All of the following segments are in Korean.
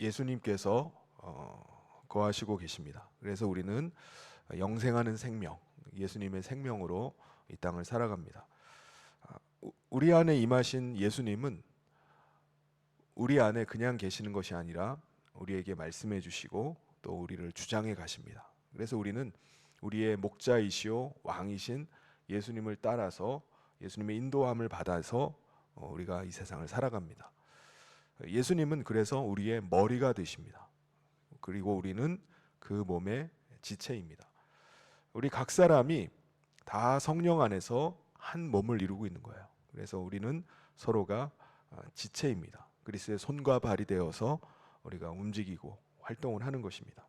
예수님께서 거하시고 계십니다. 그래서 우리는 영생하는 생명, 예수님의 생명으로 이 땅을 살아갑니다. 우리 안에 임하신 예수님은 우리 안에 그냥 계시는 것이 아니라 우리에게 말씀해 주시고 또 우리를 주장해 가십니다. 그래서 우리는 우리의 목자이시오 왕이신 예수님을 따라서 예수님의 인도함을 받아서 우리가 이 세상을 살아갑니다. 예수님은 그래서 우리의 머리가 되십니다. 그리고 우리는 그 몸의 지체입니다. 우리 각 사람이 다 성령 안에서 한 몸을 이루고 있는 거예요. 그래서 우리는 서로가 지체입니다. 그리스도의 손과 발이 되어서 우리가 움직이고 활동을 하는 것입니다.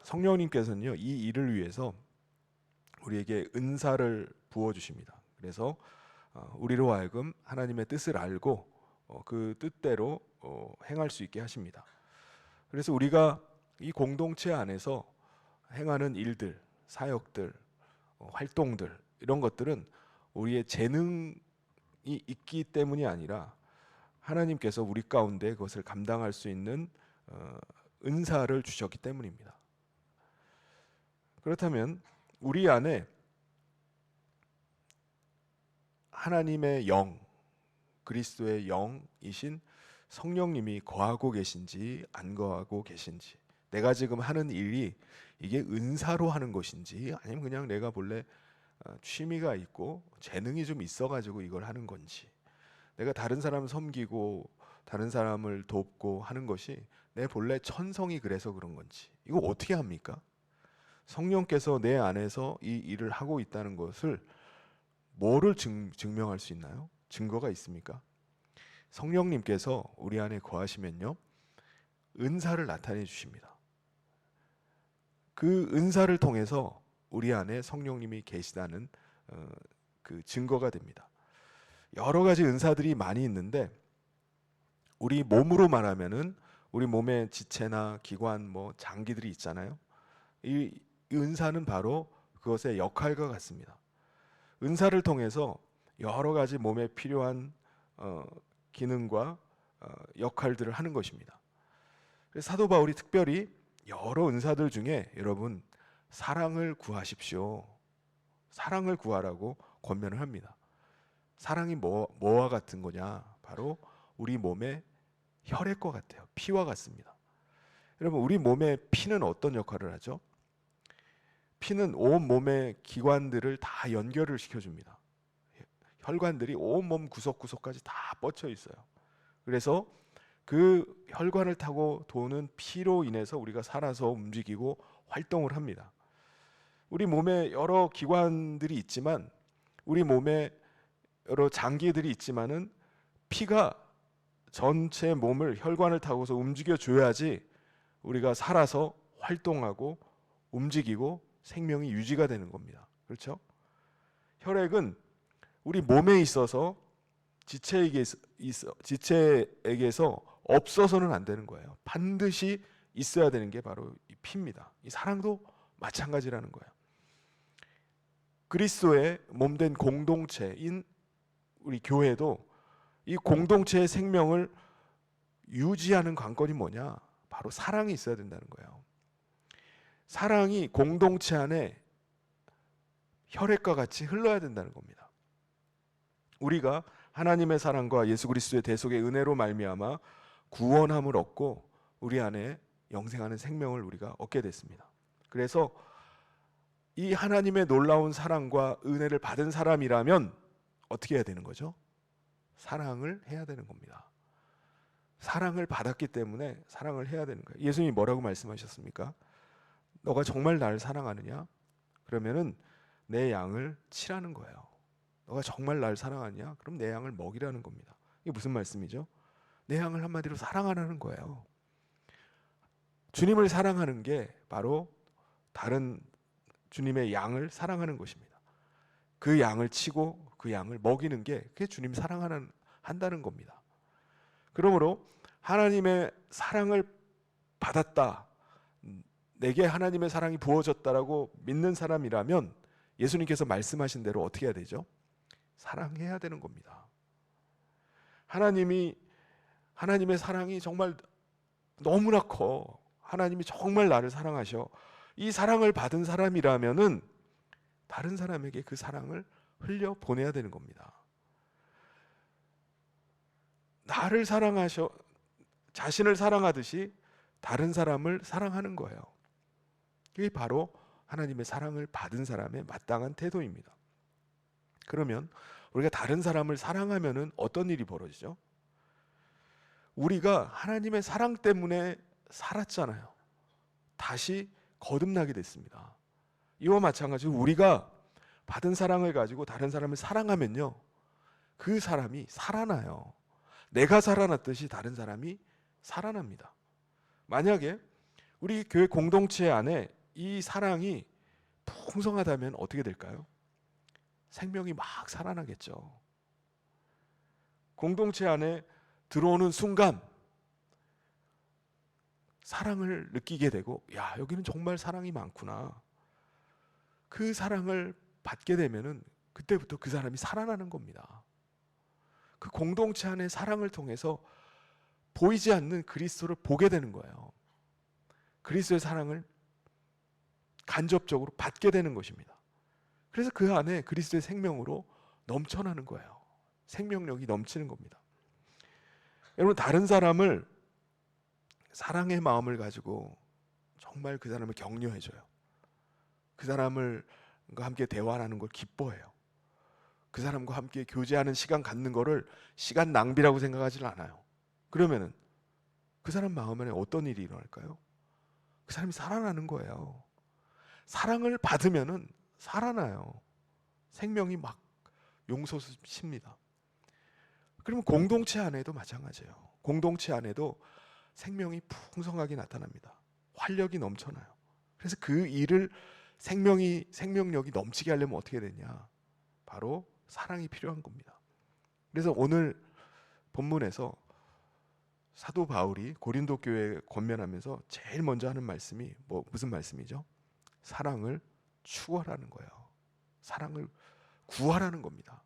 성령님께서는요, 이 일을 위해서 우리에게 은사를 부어 주십니다. 그래서 우리로 하여금 하나님의 뜻을 알고 그 뜻대로 행할 수 있게 하십니다. 그래서 우리가 이 공동체 안에서 행하는 일들, 사역들, 활동들 이런 것들은 우리의 재능이 있기 때문이 아니라 하나님께서 우리 가운데 그것을 감당할 수 있는 은사를 주셨기 때문입니다. 그렇다면 우리 안에 하나님의 영, 그리스도의 영이신 성령님이 거하고 계신지 안 거하고 계신지, 내가 지금 하는 일이 이게 은사로 하는 것인지 아니면 그냥 내가 본래 취미가 있고 재능이 좀 있어가지고 이걸 하는 건지, 내가 다른 사람 섬기고 다른 사람을 돕고 하는 것이 내 본래 천성이 그래서 그런 건지, 이거 어떻게 합니까? 성령께서 내 안에서 이 일을 하고 있다는 것을 뭐를 증명할 수 있나요? 증거가 있습니까? 성령님께서 우리 안에 거하시면요, 은사를 나타내 주십니다. 그 은사를 통해서 우리 안에 성령님이 계시다는 그 증거가 됩니다. 여러 가지 은사들이 많이 있는데 우리 몸으로 말하면은 우리 몸의 지체나 기관, 뭐 장기들이 있잖아요. 이 은사는 바로 그것의 역할과 같습니다. 은사를 통해서 여러 가지 몸에 필요한 기능과 역할들을 하는 것입니다. 그래서 사도 바울이 특별히 여러 은사들 중에 여러분 사랑을 구하십시오, 사랑을 구하라고 권면을 합니다. 사랑이 뭐와 같은 거냐? 바로 우리 몸의 혈액과 같아요. 피와 같습니다. 여러분, 우리 몸의 피는 어떤 역할을 하죠? 피는 온 몸의 기관들을 다 연결을 시켜줍니다. 혈관들이 온 몸 구석구석까지 다 뻗쳐 있어요. 그래서 그 혈관을 타고 도는 피로 인해서 우리가 살아서 움직이고 활동을 합니다. 우리 몸에 여러 기관들이 있지만, 우리 몸에 여러 장기들이 있지만은 피가 전체 몸을 혈관을 타고서 움직여 줘야지 우리가 살아서 활동하고 움직이고 생명이 유지가 되는 겁니다. 그렇죠? 혈액은 우리 몸에 있어서 지체에게서 없어서는 안 되는 거예요. 반드시 있어야 되는 게 바로 이 피입니다. 이 사랑도 마찬가지라는 거예요. 그리스도의 몸된 공동체인 우리 교회도 이 공동체의 생명을 유지하는 관건이 뭐냐? 바로 사랑이 있어야 된다는 거예요. 사랑이 공동체 안에 혈액과 같이 흘러야 된다는 겁니다. 우리가 하나님의 사랑과 예수 그리스도의 대속의 은혜로 말미암아 구원함을 얻고 우리 안에 영생하는 생명을 우리가 얻게 됐습니다. 그래서 이 하나님의 놀라운 사랑과 은혜를 받은 사람이라면 어떻게 해야 되는 거죠? 사랑을 해야 되는 겁니다. 사랑을 받았기 때문에 사랑을 해야 되는 거예요. 예수님이 뭐라고 말씀하셨습니까? 너가 정말 나를 사랑하느냐? 그러면은 내 양을 치라는 거예요. 너가 정말 나를 사랑하냐? 그럼 내 양을 먹이라는 겁니다. 이게 무슨 말씀이죠? 내 양을 한마디로 사랑하라는 거예요. 주님을 사랑하는 게 바로 다른 주님의 양을 사랑하는 것입니다. 그 양을 치고 그 양을 먹이는 게 그게 주님 한다는 겁니다. 그러므로 하나님의 사랑을 받았다, 내게 하나님의 사랑이 부어졌다라고 믿는 사람이라면 예수님께서 말씀하신 대로 어떻게 해야 되죠? 사랑해야 되는 겁니다. 하나님의 사랑이 정말 너무나 커. 하나님이 정말 나를 사랑하셔. 이 사랑을 받은 사람이라면은 다른 사람에게 그 사랑을 흘려 보내야 되는 겁니다. 나를 사랑하셔, 자신을 사랑하듯이 다른 사람을 사랑하는 거예요. 이게 바로 하나님의 사랑을 받은 사람의 마땅한 태도입니다. 그러면 우리가 다른 사람을 사랑하면은 어떤 일이 벌어지죠? 우리가 하나님의 사랑 때문에 살았잖아요. 다시 거듭나게 됐습니다. 이와 마찬가지로 우리가 받은 사랑을 가지고 다른 사람을 사랑하면요, 그 사람이 살아나요. 내가 살아났듯이 다른 사람이 살아납니다. 만약에 우리 교회 공동체 안에 이 사랑이 풍성하다면 어떻게 될까요? 생명이 막 살아나겠죠. 공동체 안에 들어오는 순간 사랑을 느끼게 되고, 야, 여기는 정말 사랑이 많구나. 그 사랑을 받게 되면은 그때부터 그 사람이 살아나는 겁니다. 그 공동체 안의 사랑을 통해서 보이지 않는 그리스도를 보게 되는 거예요. 그리스도의 사랑을 간접적으로 받게 되는 것입니다. 그래서 그 안에 그리스도의 생명으로 넘쳐나는 거예요. 생명력이 넘치는 겁니다. 여러분, 다른 사람을 사랑의 마음을 가지고 정말 그 사람을 격려해줘요. 그 사람과 함께 대화하는 걸 기뻐해요. 그 사람과 함께 교제하는 시간 갖는 거를 시간 낭비라고 생각하지 않아요. 그러면은 그 사람 마음 안에 어떤 일이 일어날까요? 그 사람이 살아나는 거예요. 사랑을 받으면은 살아나요. 생명이 막 용솟습니다. 그러면 공동체 안에도 마찬가지예요. 공동체 안에도 생명이 풍성하게 나타납니다. 활력이 넘쳐나요. 그래서 그 일을 생명력이 넘치게 하려면 어떻게 되냐? 바로 사랑이 필요한 겁니다. 그래서 오늘 본문에서 사도 바울이 고린도 교회에 권면하면서 제일 먼저 하는 말씀이 무슨 말씀이죠? 사랑을 추구하라는 거예요. 사랑을 구하라는 겁니다.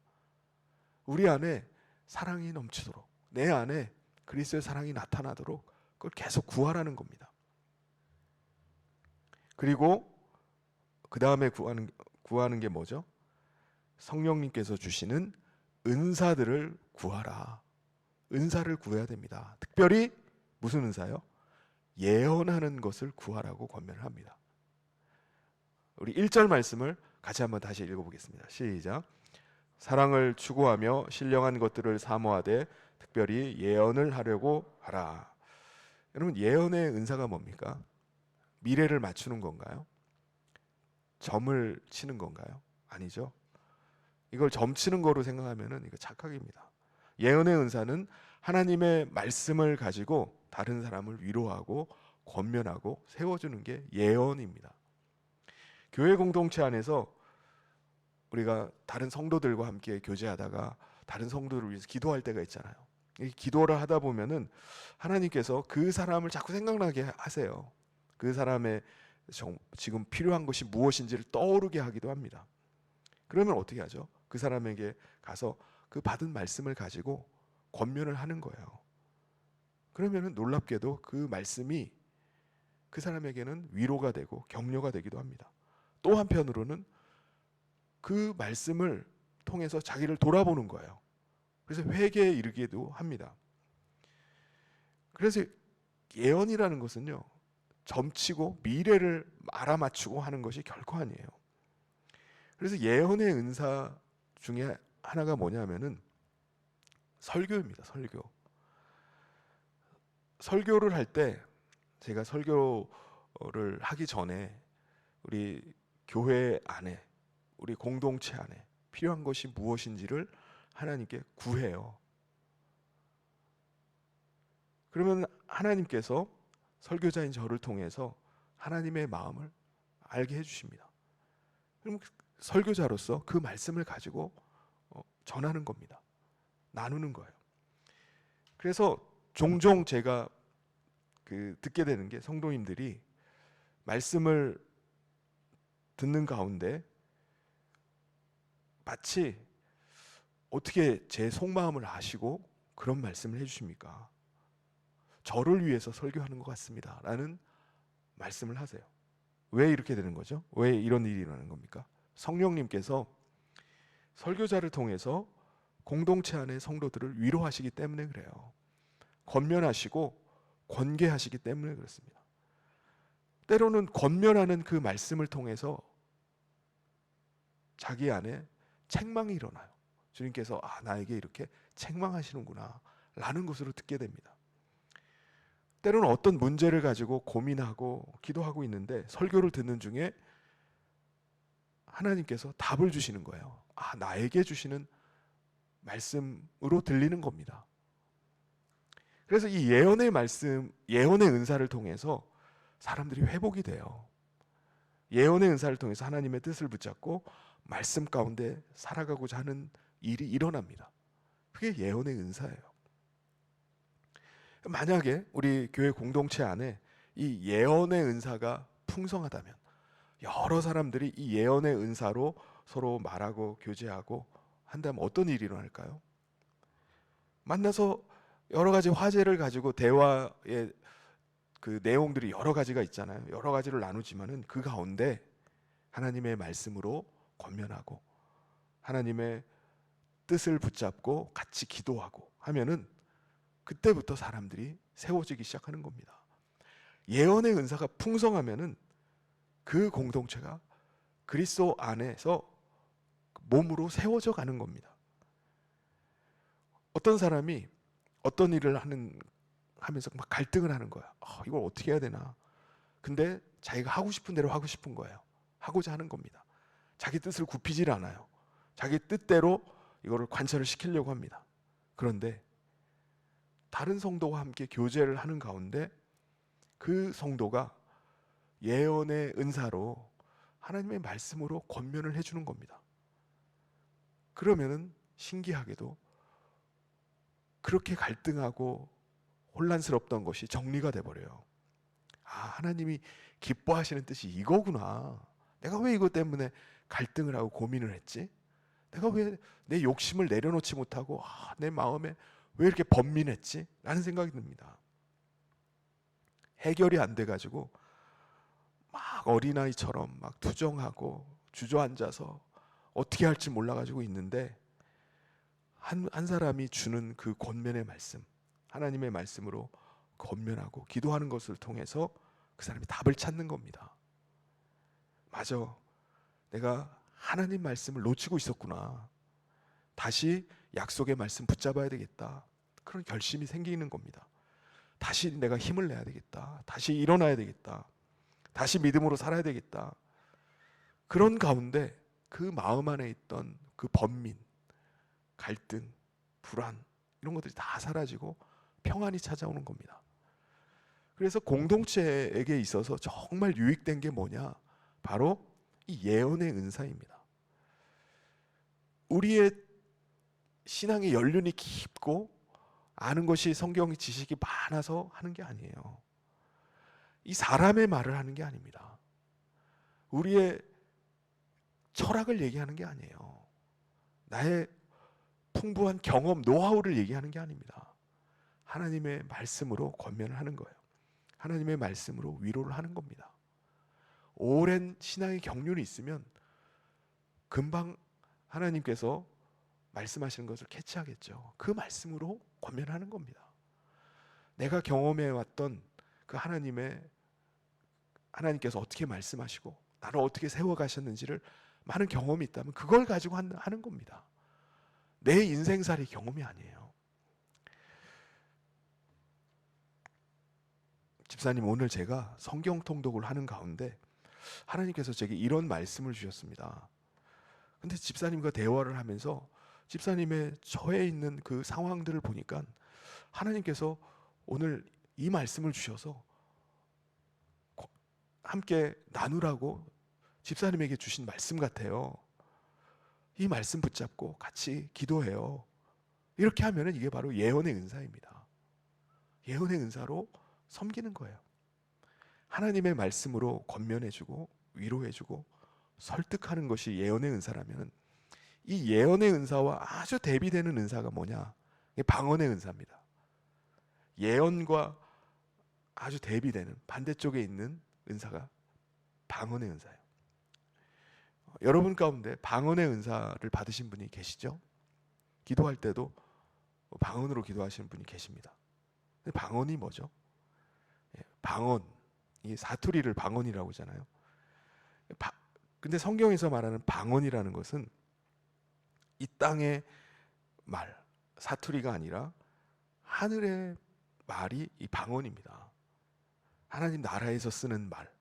우리 안에 사랑이 넘치도록, 내 안에 그리스도의 사랑이 나타나도록 그걸 계속 구하라는 겁니다. 그리고 그 다음에 구하는 게 뭐죠? 성령님께서 주시는 은사들을 구하라. 은사를 구해야 됩니다. 특별히 무슨 은사요? 예언하는 것을 구하라고 권면을 합니다. 우리 1절 말씀을 같이 한번 다시 읽어보겠습니다. 시작. 사랑을 추구하며 신령한 것들을 사모하되 특별히 예언을 하려고 하라. 여러분, 예언의 은사가 뭡니까? 미래를 맞추는 건가요? 점을 치는 건가요? 아니죠. 이걸 점치는 거로 생각하면은 이거 착각입니다. 예언의 은사는 하나님의 말씀을 가지고 다른 사람을 위로하고 권면하고 세워주는 게 예언입니다. 교회 공동체 안에서 우리가 다른 성도들과 함께 교제하다가 다른 성도를 위해서 기도할 때가 있잖아요. 이 기도를 하다 보면은 하나님께서 그 사람을 자꾸 생각나게 하세요. 그 사람의 지금 필요한 것이 무엇인지를 떠오르게 하기도 합니다. 그러면 어떻게 하죠? 그 사람에게 가서 그 받은 말씀을 가지고 권면을 하는 거예요. 그러면은 놀랍게도 그 말씀이 그 사람에게는 위로가 되고 격려가 되기도 합니다. 또 한편으로는 그 말씀을 통해서 자기를 돌아보는 거예요. 그래서 회개에 이르기도 합니다. 그래서 예언이라는 것은요, 점치고 미래를 알아맞추고 하는 것이 결코 아니에요. 그래서 예언의 은사 중에 하나가 뭐냐면은 설교입니다. 설교를 할 때, 제가 설교를 하기 전에 우리 교회 안에, 우리 공동체 안에 필요한 것이 무엇인지를 하나님께 구해요. 그러면 하나님께서 설교자인 저를 통해서 하나님의 마음을 알게 해주십니다. 그럼 설교자로서 그 말씀을 가지고 전하는 겁니다. 나누는 거예요. 그래서 종종 제가 듣게 되는 게, 성도님들이 말씀을 듣는 가운데 마치 어떻게 제 속마음을 아시고 그런 말씀을 해주십니까? 저를 위해서 설교하는 것 같습니다 라는 말씀을 하세요. 왜 이렇게 되는 거죠? 왜 이런 일이 일어나는 겁니까? 성령님께서 설교자를 통해서 공동체 안의 성도들을 위로하시기 때문에 그래요. 권면하시고 권계하시기 때문에 그렇습니다. 때로는 권면하는 그 말씀을 통해서 자기 안에 책망이 일어나요. 주님께서 나에게 이렇게 책망하시는구나 라는 것으로 듣게 됩니다. 때로는 어떤 문제를 가지고 고민하고 기도하고 있는데 설교를 듣는 중에 하나님께서 답을 주시는 거예요. 나에게 주시는 말씀으로 들리는 겁니다. 그래서 이 예언의 말씀, 예언의 은사를 통해서 사람들이 회복이 돼요. 예언의 은사를 통해서 하나님의 뜻을 붙잡고 말씀 가운데 살아가고자 하는 일이 일어납니다. 그게 예언의 은사예요. 만약에 우리 교회 공동체 안에 이 예언의 은사가 풍성하다면, 여러 사람들이 이 예언의 은사로 서로 말하고 교제하고 한다면 어떤 일이 일어날까요? 만나서 여러 가지 화제를 가지고 대화의 그 내용들이 여러 가지가 있잖아요. 여러 가지를 나누지만은 그 가운데 하나님의 말씀으로 권면하고 하나님의 뜻을 붙잡고 같이 기도하고 하면은 그때부터 사람들이 세워지기 시작하는 겁니다. 예언의 은사가 풍성하면은 그 공동체가 그리스도 안에서 몸으로 세워져 가는 겁니다. 어떤 사람이 어떤 일을 하면서 막 갈등을 하는 거야. 이걸 어떻게 해야 되나? 근데 자기가 하고 싶은 대로 하고 싶은 거예요. 하고자 하는 겁니다. 자기 뜻을 굽히질 않아요. 자기 뜻대로 이거를 관철을 시키려고 합니다. 그런데 다른 성도와 함께 교제를 하는 가운데 그 성도가 예언의 은사로 하나님의 말씀으로 권면을 해주는 겁니다. 그러면은 신기하게도 그렇게 갈등하고 혼란스럽던 것이 정리가 돼버려요. 하나님이 기뻐하시는 뜻이 이거구나. 내가 왜 이것 때문에 갈등을 하고 고민을 했지? 내가 왜 내 욕심을 내려놓지 못하고 내 마음에 왜 이렇게 번민했지? 라는 생각이 듭니다. 해결이 안 돼가지고 막 어린아이처럼 막 투정하고 주저앉아서 어떻게 할지 몰라가지고 있는데 한 사람이 주는 그 권면의 말씀, 하나님의 말씀으로 권면하고 기도하는 것을 통해서 그 사람이 답을 찾는 겁니다. 맞아, 내가 하나님 말씀을 놓치고 있었구나. 다시 약속의 말씀 붙잡아야 되겠다. 그런 결심이 생기는 겁니다. 다시 내가 힘을 내야 되겠다. 다시 일어나야 되겠다. 다시 믿음으로 살아야 되겠다. 그런 가운데 그 마음 안에 있던 그 번민, 갈등, 불안 이런 것들이 다 사라지고 평안이 찾아오는 겁니다. 그래서 공동체에게 있어서 정말 유익된 게 뭐냐? 바로 이 예언의 은사입니다. 우리의 신앙의 연륜이 깊고 아는 것이 성경 지식이 많아서 하는 게 아니에요. 이 사람의 말을 하는 게 아닙니다. 우리의 철학을 얘기하는 게 아니에요. 나의 풍부한 경험, 노하우를 얘기하는 게 아닙니다. 하나님의 말씀으로 권면을 하는 거예요. 하나님의 말씀으로 위로를 하는 겁니다. 오랜 신앙의 경륜이 있으면 금방 하나님께서 말씀하시는 것을 캐치하겠죠. 그 말씀으로 권면하는 겁니다. 내가 경험해 왔던 그 하나님께서 어떻게 말씀하시고 나를 어떻게 세워가셨는지를 많은 경험이 있다면 그걸 가지고 하는 겁니다. 내 인생살이 경험이 아니에요. 집사님, 오늘 제가 성경 통독을 하는 가운데 하나님께서 제게 이런 말씀을 주셨습니다. 근데 집사님과 대화를 하면서 집사님의 처해 있는 그 상황들을 보니까 하나님께서 오늘 이 말씀을 주셔서 함께 나누라고 집사님에게 주신 말씀 같아요. 이 말씀 붙잡고 같이 기도해요. 이렇게 하면은 이게 바로 예언의 은사입니다. 예언의 은사로 섬기는 거예요. 하나님의 말씀으로 권면해주고 위로해주고 설득하는 것이 예언의 은사라면 이 예언의 은사와 아주 대비되는 은사가 뭐냐? 이게 방언의 은사입니다. 예언과 아주 대비되는 반대쪽에 있는 은사가 방언의 은사예요. 여러분 가운데 방언의 은사를 받으신 분이 계시죠? 기도할 때도 방언으로 기도하시는 분이 계십니다. 근데 방언이 뭐죠? 방언, 이 사투리를 방언이라고 하잖아요. 근데 성경에서 말하는 방언이라는 것은 이 땅의 말, 사투리가 아니라 하늘의 말이 이 방언입니다. 하나님 나라에서 쓰는 말.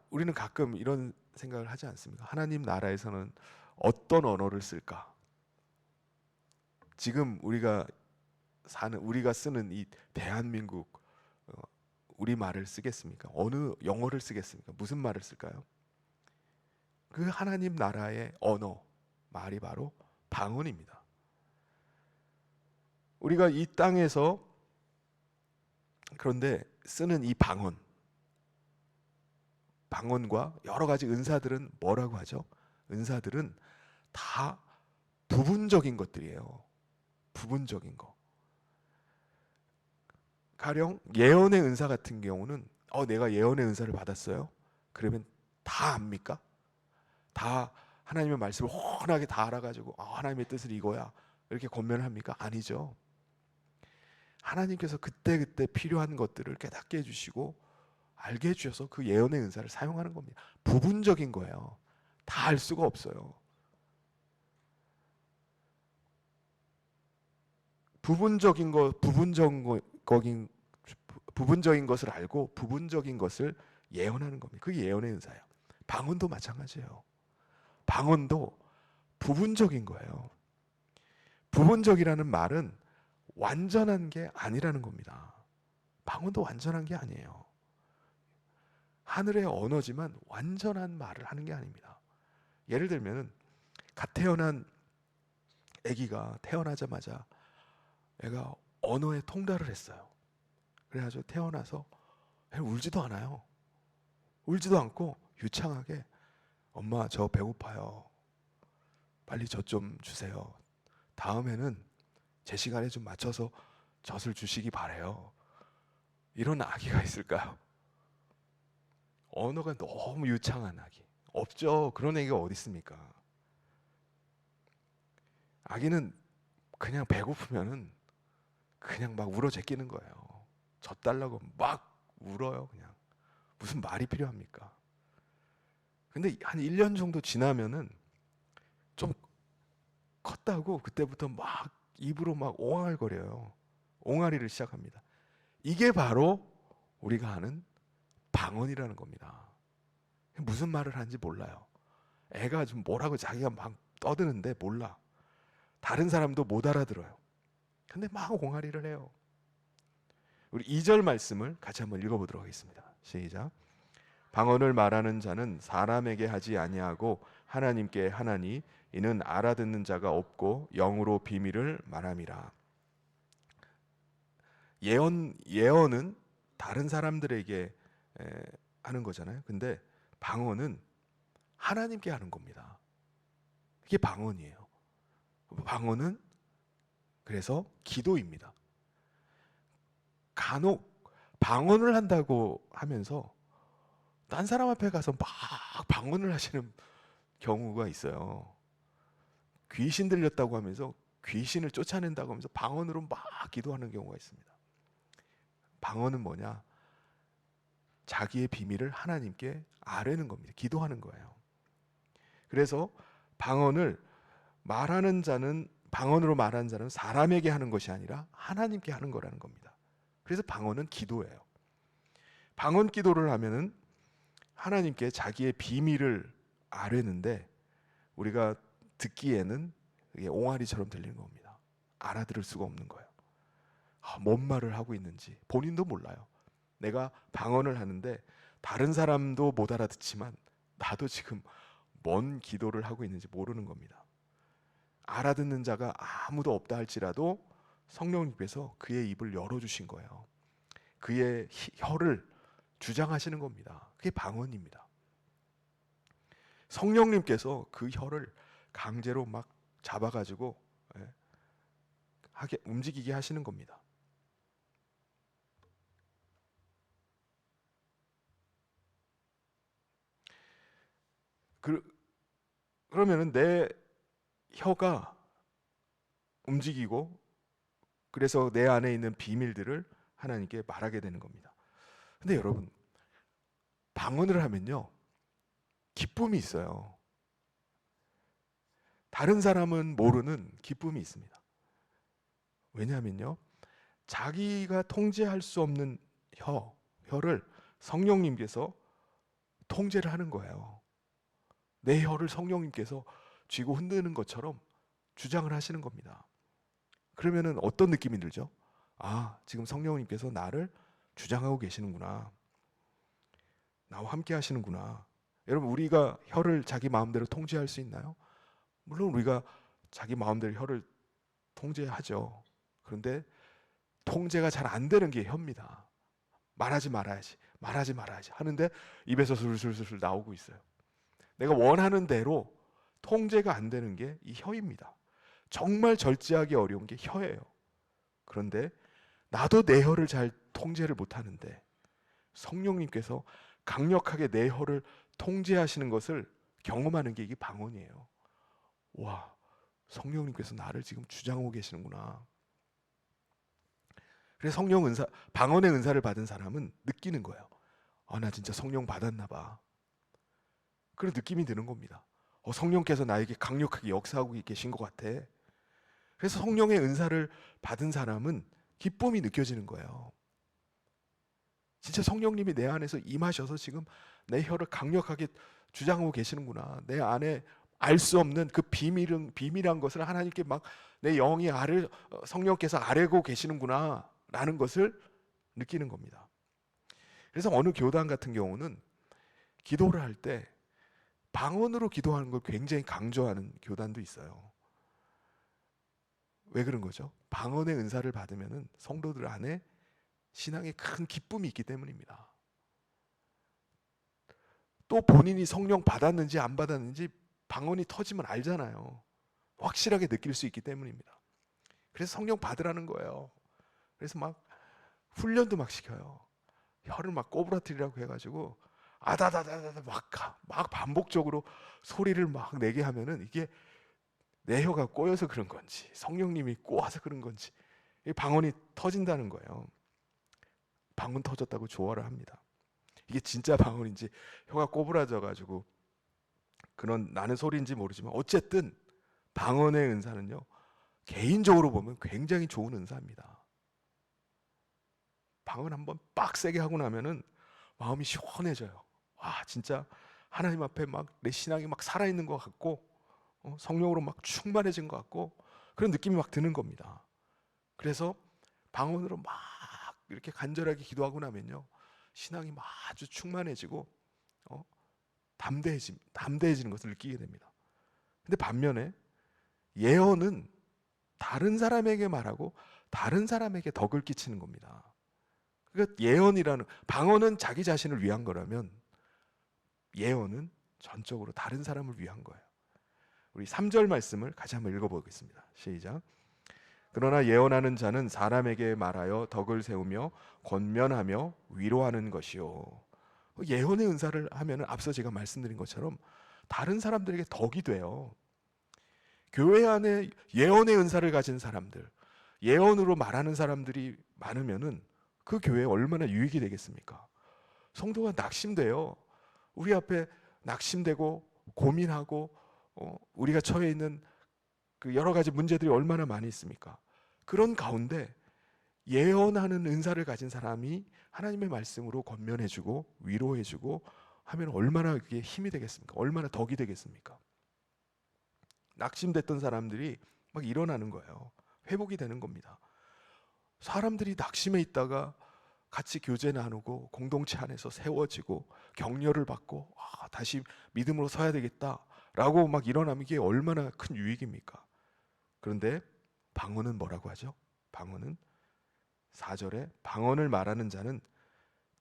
우리는 가끔 이런 생각을 하지 않습니까? 하나님 나라에서는 어떤 언어를 쓸까? 지금 우리가 쓰는 이 대한민국 우리 말을 쓰겠습니까? 어느 영어를 쓰겠습니까? 무슨 말을 쓸까요? 그 하나님 나라의 언어, 말이 바로 방언입니다. 우리가 이 땅에서 그런데 쓰는 이 방언과 여러 가지 은사들은 뭐라고 하죠? 은사들은 다 부분적인 것들이에요. 부분적인 거. 가령 예언의 은사 같은 경우는 내가 예언의 은사를 받았어요. 그러면 다 압니까? 다 하나님의 말씀을 훤하게 다 알아가지고 하나님의 뜻을 이거야 이렇게 권면을 합니까? 아니죠. 하나님께서 그때그때 필요한 것들을 깨닫게 해주시고 알게 해주셔서 그 예언의 은사를 사용하는 겁니다. 부분적인 거예요. 다 알 수가 없어요. 부분적인 것을 알고 부분적인 것을 예언하는 겁니다. 그게 예언의 은사예요. 방언도 마찬가지예요. 방언도 부분적인 거예요. 부분적이라는 말은 완전한 게 아니라는 겁니다. 방언도 완전한 게 아니에요. 하늘의 언어지만 완전한 말을 하는 게 아닙니다. 예를 들면 갓 태어난 아기가 태어나자마자 애가 언어에 통달을 했어요. 그래가지고 태어나서 울지도 않아요. 울지도 않고 유창하게 엄마 저 배고파요. 빨리 젖 좀 주세요. 다음에는 제 시간에 좀 맞춰서 젖을 주시기 바래요. 이런 아기가 있을까요? 언어가 너무 유창한 아기. 없죠. 그런 애기가 어디 있습니까? 아기는 그냥 배고프면은 그냥 막 울어 제끼는 거예요. 젖 달라고 막 울어요. 그냥 무슨 말이 필요합니까? 근데 한 1년 정도 지나면은 좀 컸다고 그때부터 막 입으로 막 옹알거려요. 옹알이를 시작합니다. 이게 바로 우리가 아는 방언이라는 겁니다. 무슨 말을 하는지 몰라요. 애가 좀 뭐라고 자기가 막 떠드는데 몰라. 다른 사람도 못 알아들어요. 근데 막 옹알이를 해요. 우리 2절 말씀을 같이 한번 읽어보도록 하겠습니다. 시작. 방언을 말하는 자는 사람에게 하지 아니하고 하나님께 하나니 이는 알아듣는 자가 없고 영으로 비밀을 말함이라. 예언은 다른 사람들에게 하는 거잖아요. 근데 방언은 하나님께 하는 겁니다. 이게 방언이에요. 방언은 그래서 기도입니다. 간혹 방언을 한다고 하면서 딴 사람 앞에 가서 막 방언을 하시는 경우가 있어요. 귀신 들렸다고 하면서 귀신을 쫓아낸다고 하면서 방언으로 막 기도하는 경우가 있습니다. 방언은 뭐냐? 자기의 비밀을 하나님께 아뢰는 겁니다. 기도하는 거예요. 그래서 방언으로 말하는 자는 사람에게 하는 것이 아니라 하나님께 하는 거라는 겁니다. 그래서 방언은 기도예요. 방언 기도를 하면은 하나님께 자기의 비밀을 아뢰는데 우리가 듣기에는 이게 옹알이처럼 들리는 겁니다. 알아들을 수가 없는 거예요. 뭔 말을 하고 있는지 본인도 몰라요. 내가 방언을 하는데 다른 사람도 못 알아듣지만 나도 지금 뭔 기도를 하고 있는지 모르는 겁니다. 알아듣는 자가 아무도 없다 할지라도 성령님께서 그의 입을 열어주신 거예요. 그의 혀를 주장하시는 겁니다. 그게 방언입니다. 성령님께서 그 혀를 강제로 막 잡아가지고 움직이게 하시는 겁니다. 그러면은 내 혀가 움직이고 그래서 내 안에 있는 비밀들을 하나님께 말하게 되는 겁니다. 근데 여러분, 방언을 하면요, 기쁨이 있어요. 다른 사람은 모르는 기쁨이 있습니다. 왜냐하면요, 자기가 통제할 수 없는 혀를 성령님께서 통제를 하는 거예요. 내 혀를 성령님께서 쥐고 흔드는 것처럼 주장을 하시는 겁니다. 그러면은 어떤 느낌이 들죠? 아, 지금 성령님께서 나를 주장하고 계시는구나. 나와 함께 하시는구나. 여러분, 우리가 혀를 자기 마음대로 통제할 수 있나요? 물론 우리가 자기 마음대로 혀를 통제하죠. 그런데 통제가 잘 안 되는 게 혀입니다. 말하지 말아야지, 말하지 말아야지 하는데 입에서 술술술 나오고 있어요. 내가 원하는 대로 통제가 안 되는 게 이 혀입니다. 정말 절제하기 어려운 게 혀예요. 그런데 나도 내 혀를 잘 통제를 못하는데 성령님께서 강력하게 내 혀를 통제하시는 것을 경험하는 게 이게 방언이에요. 와, 성령님께서 나를 지금 주장하고 계시는구나. 그래서 성령 은사, 방언의 은사를 받은 사람은 느끼는 거예요. 아, 나 진짜 성령 받았나 봐. 그런 느낌이 드는 겁니다. 성령께서 나에게 강력하게 역사하고 계신 것 같아. 그래서 성령의 은사를 받은 사람은 기쁨이 느껴지는 거예요. 진짜 성령님이 내 안에서 임하셔서 지금 내 혀를 강력하게 주장하고 계시는구나. 내 안에 알 수 없는 그 비밀한 것을 하나님께 막 내 영이 성령께서 아뢰고 계시는구나 라는 것을 느끼는 겁니다. 그래서 어느 교단 같은 경우는 기도를 할 때 방언으로 기도하는 걸 굉장히 강조하는 교단도 있어요. 왜 그런 거죠? 방언의 은사를 받으면 성도들 안에 신앙에 큰 기쁨이 있기 때문입니다. 또 본인이 성령 받았는지 안 받았는지 방언이 터지면 알잖아요. 확실하게 느낄 수 있기 때문입니다. 그래서 성령 받으라는 거예요. 그래서 막 훈련도 막 시켜요. 혀를 막 꼬부라뜨리라고 해가지고 아다다다다 막 반복적으로 소리를 막 내게 하면은 이게 내 혀가 꼬여서 그런 건지 성령님이 꼬아서 그런 건지 방언이 터진다는 거예요. 방언 터졌다고 조화를 합니다. 이게 진짜 방언인지 혀가 꼬부라져가지고 그런 나는 소리인지 모르지만 어쨌든 방언의 은사는요, 개인적으로 보면 굉장히 좋은 은사입니다. 방언 한번 빡세게 하고 나면은 마음이 시원해져요. 와, 진짜 하나님 앞에 막 내 신앙이 막 살아있는 것 같고 성령으로 막 충만해진 것 같고 그런 느낌이 막 드는 겁니다. 그래서 방언으로 막 이렇게 간절하게 기도하고 나면요, 신앙이 막 아주 충만해지고 담대해지는 것을 느끼게 됩니다. 근데 반면에 예언은 다른 사람에게 말하고 다른 사람에게 덕을 끼치는 겁니다. 그러니까 예언이라는, 방언은 자기 자신을 위한 거라면 예언은 전적으로 다른 사람을 위한 거예요. 우리 3절 말씀을 같이 한번 읽어보겠습니다. 시작. 그러나 예언하는 자는 사람에게 말하여 덕을 세우며 권면하며 위로하는 것이요. 예언의 은사를 하면 앞서 제가 말씀드린 것처럼 다른 사람들에게 덕이 돼요. 교회 안에 예언의 은사를 가진 사람들, 예언으로 말하는 사람들이 많으면은 그 교회에 얼마나 유익이 되겠습니까? 성도가 낙심돼요. 우리 앞에 낙심되고 고민하고 우리가 처해 있는 그 여러 가지 문제들이 얼마나 많이 있습니까? 그런 가운데 예언하는 은사를 가진 사람이 하나님의 말씀으로 권면해주고 위로해주고 하면 얼마나 그게 힘이 되겠습니까? 얼마나 덕이 되겠습니까? 낙심됐던 사람들이 막 일어나는 거예요. 회복이 되는 겁니다. 사람들이 낙심해 있다가 같이 교제 나누고 공동체 안에서 세워지고 격려를 받고 다시 믿음으로 서야 되겠다라고 막 일어나면 이게 얼마나 큰 유익입니까? 그런데 방언은 뭐라고 하죠? 방언은 4절에 방언을 말하는 자는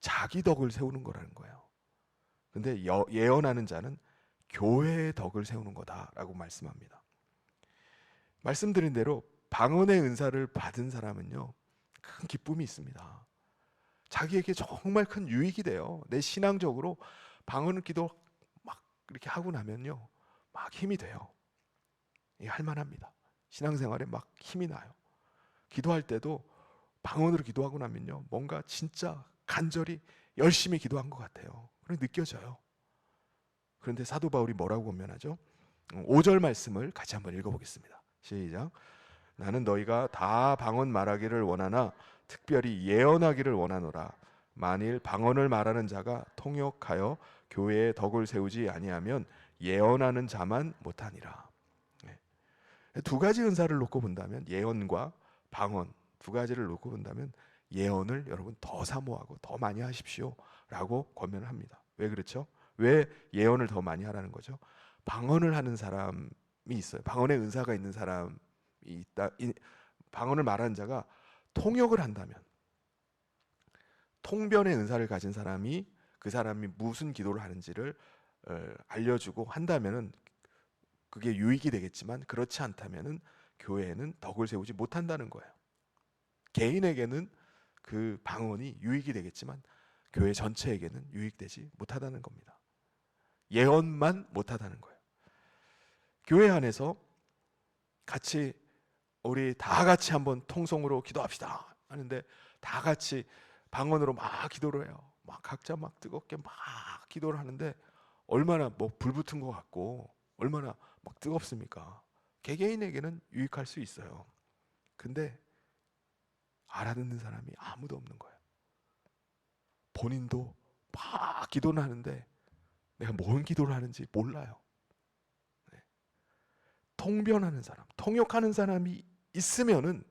자기 덕을 세우는 거라는 거예요. 근데 예언하는 자는 교회의 덕을 세우는 거다라고 말씀합니다. 말씀드린 대로 방언의 은사를 받은 사람은요, 큰 기쁨이 있습니다. 자기에게 정말 큰 유익이 돼요. 내 신앙적으로 방언을 기도 막 그렇게 하고 나면요, 막 힘이 돼요. 이게 할만합니다. 신앙생활에 막 힘이 나요. 기도할 때도 방언으로 기도하고 나면요, 뭔가 진짜 간절히 열심히 기도한 것 같아요. 그렇게 느껴져요. 그런데 사도 바울이 뭐라고 권면하죠? 5절 말씀을 같이 한번 읽어보겠습니다. 시작. 나는 너희가 다 방언 말하기를 원하나 특별히 예언하기를 원하노라. 만일 방언을 말하는 자가 통역하여 교회에 덕을 세우지 아니하면 예언하는 자만 못하니라. 네. 두 가지 은사를 놓고 본다면, 예언과 방언 두 가지를 놓고 본다면 예언을 여러분 더 사모하고 더 많이 하십시오라고 권면을 합니다. 왜 그렇죠? 왜 예언을 더 많이 하라는 거죠? 방언을 하는 사람이 있어요. 방언의 은사가 있는 사람이 있다. 방언을 말하는 자가 통역을 한다면, 통변의 은사를 가진 사람이 그 사람이 무슨 기도를 하는지를 알려주고 한다면은 그게 유익이 되겠지만, 그렇지 않다면은 교회에는 덕을 세우지 못한다는 거예요. 개인에게는 그 방언이 유익이 되겠지만 교회 전체에게는 유익되지 못하다는 겁니다. 예언만 못하다는 거예요. 교회 안에서 같이 우리 다 같이 한번 통성으로 기도합시다 하는데 다 같이 방언으로 막 기도를 해요. 막 각자 막 뜨겁게 막 기도를 하는데 얼마나 뭐 불 붙은 것 같고 얼마나 막 뜨겁습니까? 개개인에게는 유익할 수 있어요. 근데 알아듣는 사람이 아무도 없는 거예요. 본인도 막 기도는 하는데 내가 뭔 기도를 하는지 몰라요. 네. 통변하는 사람, 통역하는 사람이 있으면은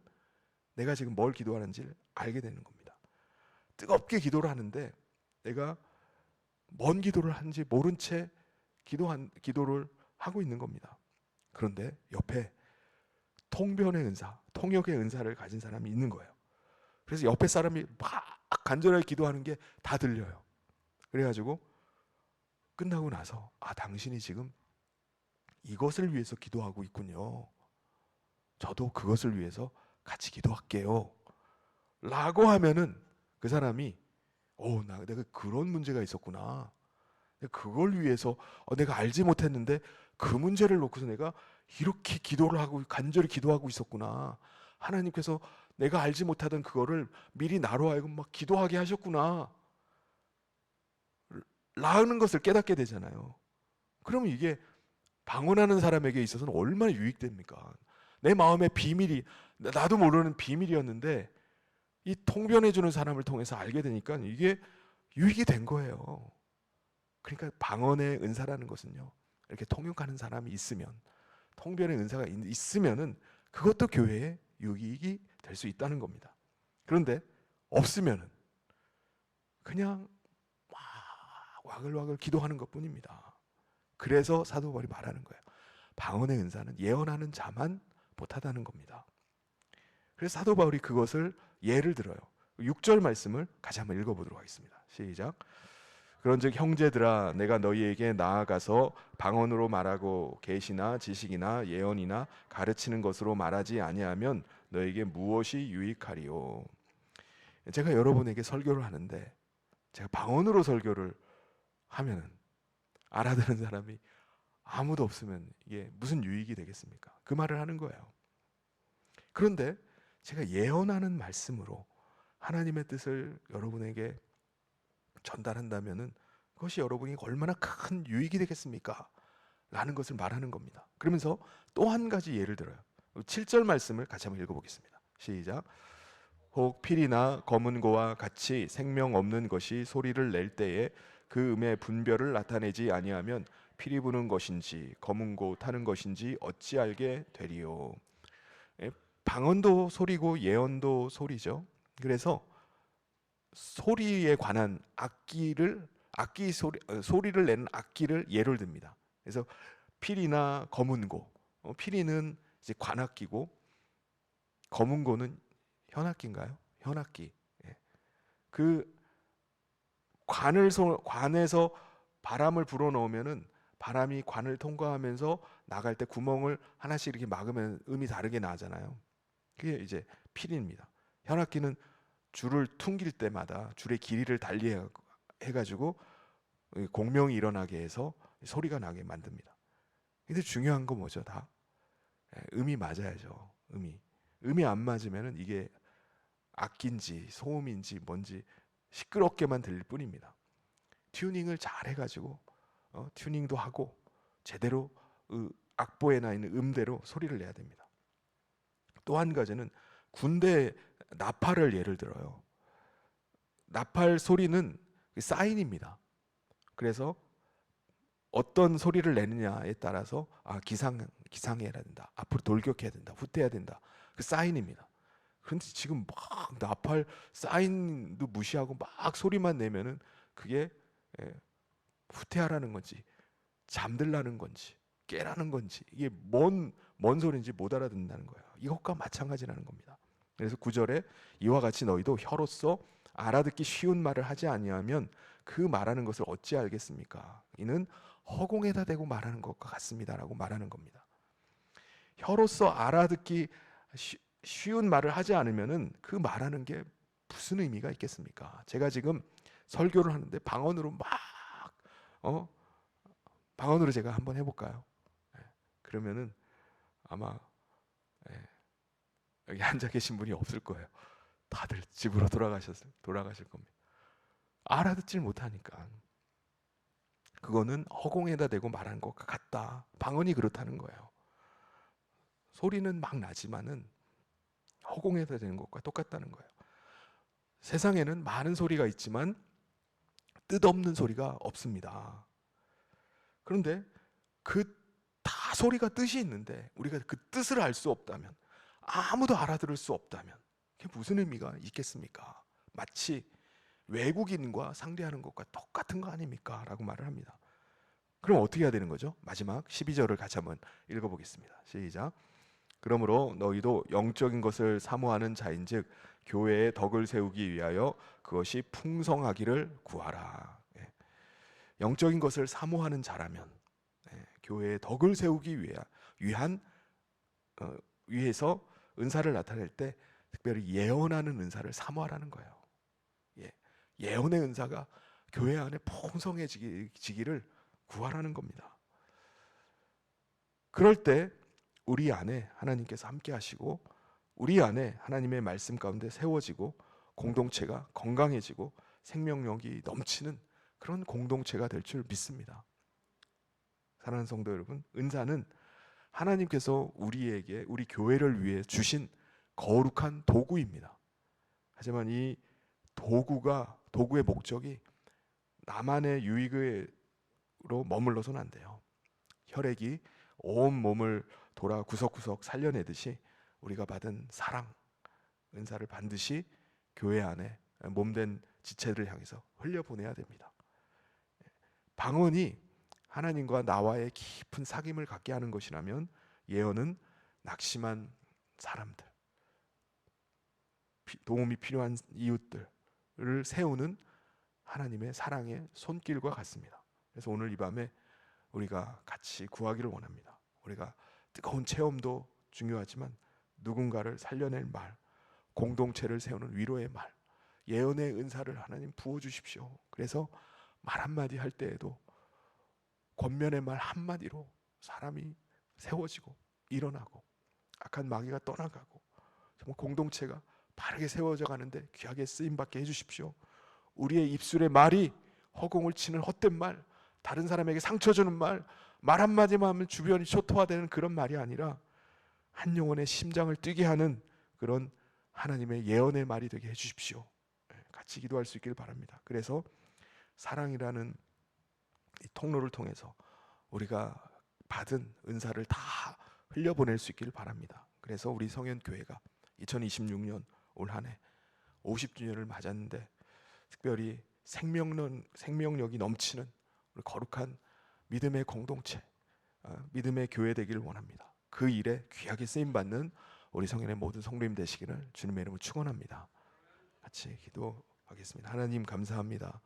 내가 지금 뭘 기도하는지를 알게 되는 겁니다. 뜨겁게 기도를 하는데 내가 뭔 기도를 하는지 모른 채 기도를 하고 있는 겁니다. 그런데 옆에 통변의 은사, 통역의 은사를 가진 사람이 있는 거예요. 그래서 옆에 사람이 막 간절하게 기도하는 게 다 들려요. 그래가지고 끝나고 나서 당신이 지금 이것을 위해서 기도하고 있군요. 저도 그것을 위해서 같이 기도할게요. 라고 하면은 그 사람이 내가 그런 문제가 있었구나. 그걸 위해서 내가 알지 못했는데 그 문제를 놓고서 내가 이렇게 기도를 하고 간절히 기도하고 있었구나. 하나님께서 내가 알지 못하던 그거를 미리 나로 하여금 막 기도하게 하셨구나. 라는 것을 깨닫게 되잖아요. 그러면 이게 방언하는 사람에게 있어서는 얼마나 유익됩니까? 내 마음의 비밀이 나도 모르는 비밀이었는데 이 통변해 주는 사람을 통해서 알게 되니까 이게 유익이 된 거예요. 그러니까 방언의 은사라는 것은요, 이렇게 통역하는 사람이 있으면, 통변의 은사가 있으면은 그것도 교회에 유익이 될 수 있다는 겁니다. 그런데 없으면은 그냥 막 와글와글 기도하는 것뿐입니다. 그래서 사도 바울이 말하는 거예요. 방언의 은사는 예언하는 자만 못하다는 겁니다. 그래서 사도 바울이 그것을 예를 들어요. 6절 말씀을 같이 한번 읽어보도록 하겠습니다. 시작. 그런즉 형제들아, 내가 너희에게 나아가서 방언으로 말하고 계시나 지식이나 예언이나 가르치는 것으로 말하지 아니하면 너에게 무엇이 유익하리요? 제가 여러분에게 설교를 하는데 제가 방언으로 설교를 하면은 알아듣는 사람이 아무도 없으면 이게 무슨 유익이 되겠습니까? 그 말을 하는 거예요. 그런데 제가 예언하는 말씀으로 하나님의 뜻을 여러분에게 전달한다면은 그것이 여러분이 얼마나 큰 유익이 되겠습니까? 라는 것을 말하는 겁니다. 그러면서 또 한 가지 예를 들어요. 7절 말씀을 같이 한번 읽어보겠습니다. 시작. 혹 피리나 검은고와 같이 생명 없는 것이 소리를 낼 때에 그 음의 분별을 나타내지 아니하면 피리 부는 것인지 검은고 타는 것인지 어찌 알게 되리요? 방언도 소리고 예언도 소리죠. 그래서 소리에 관한 소리를 내는 악기를 예를 듭니다. 그래서 피리나 검은고, 피리는 이제 관악기고 검은고는 현악기인가요? 현악기. 예. 그 관에서 바람을 불어넣으면은 바람이 관을 통과하면서 나갈 때 구멍을 하나씩 이렇게 막으면 음이 다르게 나잖아요. 그게 이제 피리입니다. 현악기는 줄을 퉁길 때마다 줄의 길이를 달리 해가지고 공명이 일어나게 해서 소리가 나게 만듭니다. 근데 중요한 거 뭐죠? 다 음이 맞아야죠. 음이 안 맞으면은 이게 악기인지 소음인지 뭔지 시끄럽게만 들릴 뿐입니다. 튜닝을 잘 해가지고 튜닝도 하고 제대로 악보에 나 있는 음대로 소리를 내야 됩니다. 또 한 가지는 군대 나팔을 예를 들어요. 나팔 소리는 사인입니다. 그래서 어떤 소리를 내느냐에 따라서 기상해야 된다, 앞으로 돌격해야 된다, 후퇴해야 된다, 그 사인입니다. 그런데 지금 막 나팔 사인도 무시하고 막 소리만 내면은 그게 후퇴하라는 건지 잠들라는 건지 깨라는 건지 이게 뭔 소리인지 못 알아듣는다는 거예요. 이것과 마찬가지라는 겁니다. 그래서 9절에 이와 같이 너희도 혀로서 알아듣기 쉬운 말을 하지 아니하면 그 말하는 것을 어찌 알겠습니까? 이는 허공에다 대고 말하는 것과 같습니다라고 말하는 겁니다. 혀로서 알아듣기 쉬운 말을 하지 않으면은 그 말하는 게 무슨 의미가 있겠습니까? 제가 지금 설교를 하는데 방언으로 방언으로 제가 한번 해볼까요? 그러면은 아마 여기 앉아 계신 분이 없을 거예요. 다들 집으로 돌아가실 겁니다. 알아듣질 못하니까. 그거는 허공에다 대고 말하는 것과 같다. 방언이 그렇다는 거예요. 소리는 막 나지만은 허공에다 대는 것과 똑같다는 거예요. 세상에는 많은 소리가 있지만 뜻없는 소리가 없습니다. 그런데 그 다 소리가 뜻이 있는데 우리가 그 뜻을 알 수 없다면, 아무도 알아들을 수 없다면 그게 무슨 의미가 있겠습니까? 마치 외국인과 상대하는 것과 똑같은 거 아닙니까? 라고 말을 합니다. 그럼 어떻게 해야 되는 거죠? 마지막 12절을 같이 한번 읽어보겠습니다. 시작. 그러므로 너희도 영적인 것을 사모하는 자인즉 교회의 덕을 세우기 위하여 그것이 풍성하기를 구하라. 영적인 것을 사모하는 자라면 교회의 덕을 세우기 위해서 은사를 나타낼 때 특별히 예언하는 은사를 사모하라는 거예요. 예언의 은사가 교회 안에 풍성해지기를 구하라는 겁니다. 그럴 때 우리 안에 하나님께서 함께 하시고 우리 안에 하나님의 말씀 가운데 세워지고 공동체가 건강해지고 생명력이 넘치는 그런 공동체가 될 줄 믿습니다. 사랑하는 성도 여러분, 은사는 하나님께서 우리에게, 우리 교회를 위해 주신 거룩한 도구입니다. 하지만 이 도구의 목적이 나만의 유익으로 머물러서는 안 돼요. 혈액이 온 몸을 돌아 구석구석 살려내듯이 우리가 받은 사랑, 은사를 반드시 교회 안에 몸된 지체들을 향해서 흘려보내야 됩니다. 방언이 하나님과 나와의 깊은 사귐을 갖게 하는 것이라면 예언은 낙심한 사람들, 도움이 필요한 이웃들을 세우는 하나님의 사랑의 손길과 같습니다. 그래서 오늘 이 밤에 우리가 같이 구하기를 원합니다. 우리가 뜨거운 체험도 중요하지만 누군가를 살려낼 말, 공동체를 세우는 위로의 말, 예언의 은사를 하나님 부어주십시오. 그래서 말 한마디 할 때에도 권면의 말 한마디로 사람이 세워지고 일어나고 악한 마귀가 떠나가고 정말 공동체가 바르게 세워져 가는데 귀하게 쓰임받게 해주십시오. 우리의 입술의 말이 허공을 치는 헛된 말, 다른 사람에게 상처 주는 말 한마디만 하면 주변이 초토화되는 그런 말이 아니라 한 영혼의 심장을 뛰게 하는 그런 하나님의 예언의 말이 되게 해주십시오. 같이 기도할 수 있기를 바랍니다. 그래서 사랑이라는 이 통로를 통해서 우리가 받은 은사를 다 흘려보낼 수 있기를 바랍니다. 그래서 우리 성현교회가 2026년 올 한 해 50주년을 맞았는데 특별히 생명력이 넘치는 우리 거룩한 믿음의 공동체, 믿음의 교회 되기를 원합니다. 그 일에 귀하게 쓰임받는 우리 성현의 모든 성도님 되시기를 주님의 이름으로 축원합니다. 같이 기도하겠습니다. 하나님 감사합니다.